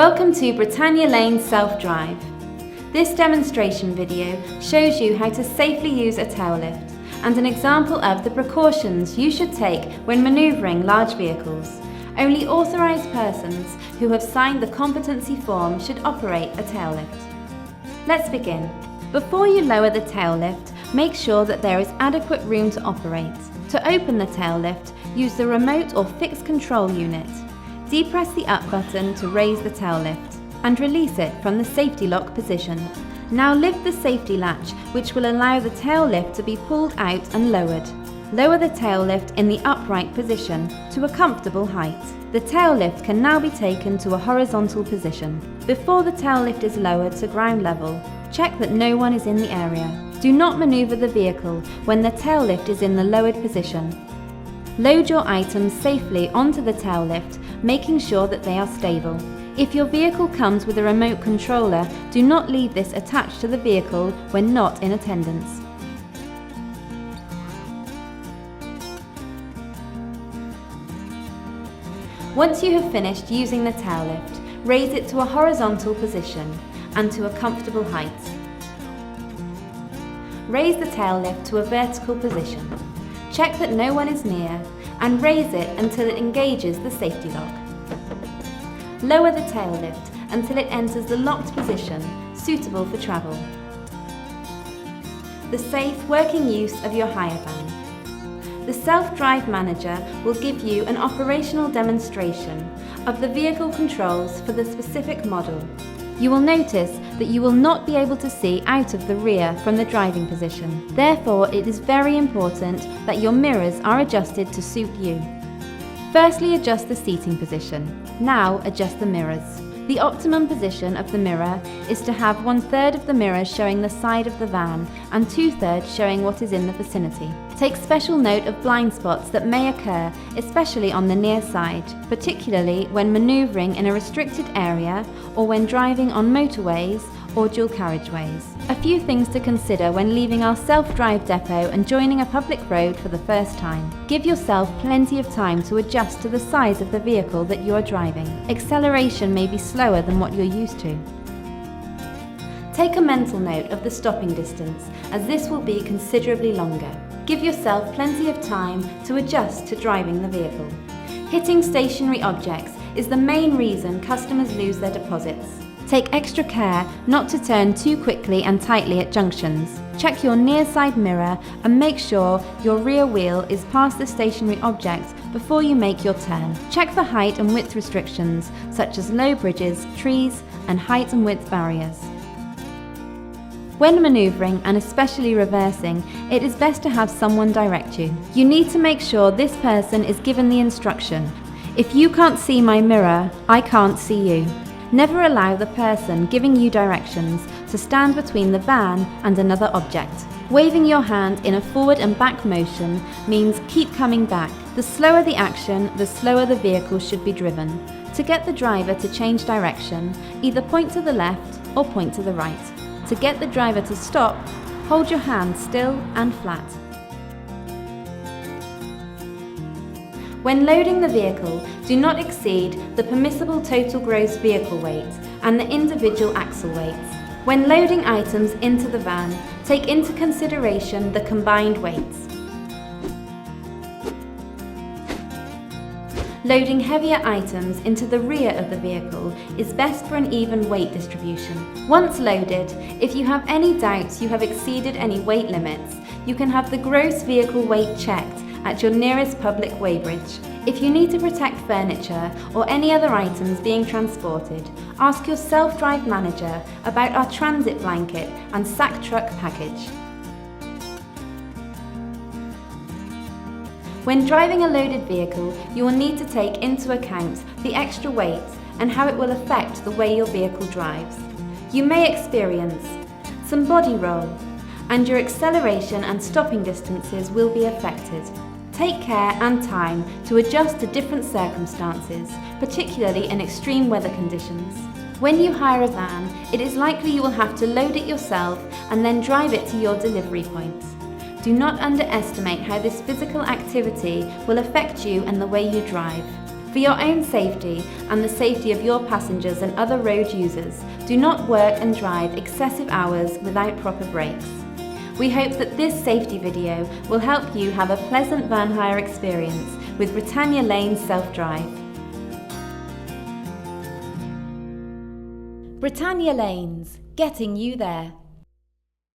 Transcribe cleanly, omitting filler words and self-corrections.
Welcome to Britannia Lane Self-Drive. This demonstration video shows you how to safely use a tail lift and an example of the precautions you should take when manoeuvring large vehicles. Only authorised persons who have signed the competency form should operate a tail lift. Let's begin. Before you lower the tail lift, make sure that there is adequate room to operate. To open the tail lift, use the remote or fixed control unit. Depress the up button to raise the tail lift and release it from the safety lock position. Now lift the safety latch, which will allow the tail lift to be pulled out and lowered. Lower the tail lift in the upright position to a comfortable height. The tail lift can now be taken to a horizontal position. Before the tail lift is lowered to ground level, check that no one is in the area. Do not manoeuvre the vehicle when the tail lift is in the lowered position. Load your items safely onto the tail lift, making sure that they are stable. If your vehicle comes with a remote controller, do not leave this attached to the vehicle when not in attendance. Once you have finished using the tail lift, raise it to a horizontal position and to a comfortable height. Raise the tail lift to a vertical position. Check that no one is near and raise it until it engages the safety lock. Lower the tail lift until it enters the locked position, suitable for travel. The safe working use of your hire van. The self-drive manager will give you an operational demonstration of the vehicle controls for the specific model. You will notice that you will not be able to see out of the rear from the driving position. Therefore, it is very important that your mirrors are adjusted to suit you. Firstly, adjust the seating position. Now, adjust the mirrors. The optimum position of the mirror is to have 1/3 of the mirror showing the side of the van and 2/3 showing what is in the vicinity. Take special note of blind spots that may occur, especially on the near side, particularly when manoeuvring in a restricted area or when driving on motorways or dual carriageways. A few things to consider when leaving our self-drive depot and joining a public road for the first time. Give yourself plenty of time to adjust to the size of the vehicle that you are driving. Acceleration may be slower than what you're used to. Take a mental note of the stopping distance, as this will be considerably longer. Give yourself plenty of time to adjust to driving the vehicle. Hitting stationary objects is the main reason customers lose their deposits. Take extra care not to turn too quickly and tightly at junctions. Check your near side mirror and make sure your rear wheel is past the stationary objects before you make your turn. Check for height and width restrictions, such as low bridges, trees, and height and width barriers. When manoeuvring and especially reversing, it is best to have someone direct you. You need to make sure this person is given the instruction. If you can't see my mirror, I can't see you. Never allow the person giving you directions to stand between the van and another object. Waving your hand in a forward and back motion means keep coming back. The slower the action, the slower the vehicle should be driven. To get the driver to change direction, either point to the left or point to the right. To get the driver to stop, hold your hand still and flat. When loading the vehicle, do not exceed the permissible total gross vehicle weight and the individual axle weights. When loading items into the van, take into consideration the combined weights. Loading heavier items into the rear of the vehicle is best for an even weight distribution. Once loaded, if you have any doubts you have exceeded any weight limits, you can have the gross vehicle weight checked at your nearest public weighbridge. If you need to protect furniture or any other items being transported, ask your self-drive manager about our transit blanket and sack truck package. When driving a loaded vehicle, you will need to take into account the extra weight and how it will affect the way your vehicle drives. You may experience some body roll, and your acceleration and stopping distances will be affected. Take care and time to adjust to different circumstances, particularly in extreme weather conditions. When you hire a van, it is likely you will have to load it yourself and then drive it to your delivery point. Do not underestimate how this physical activity will affect you and the way you drive. For your own safety and the safety of your passengers and other road users, do not work and drive excessive hours without proper brakes. We hope that this safety video will help you have a pleasant van hire experience with Britannia Lane Self-Drive. Britannia Lanes, getting you there.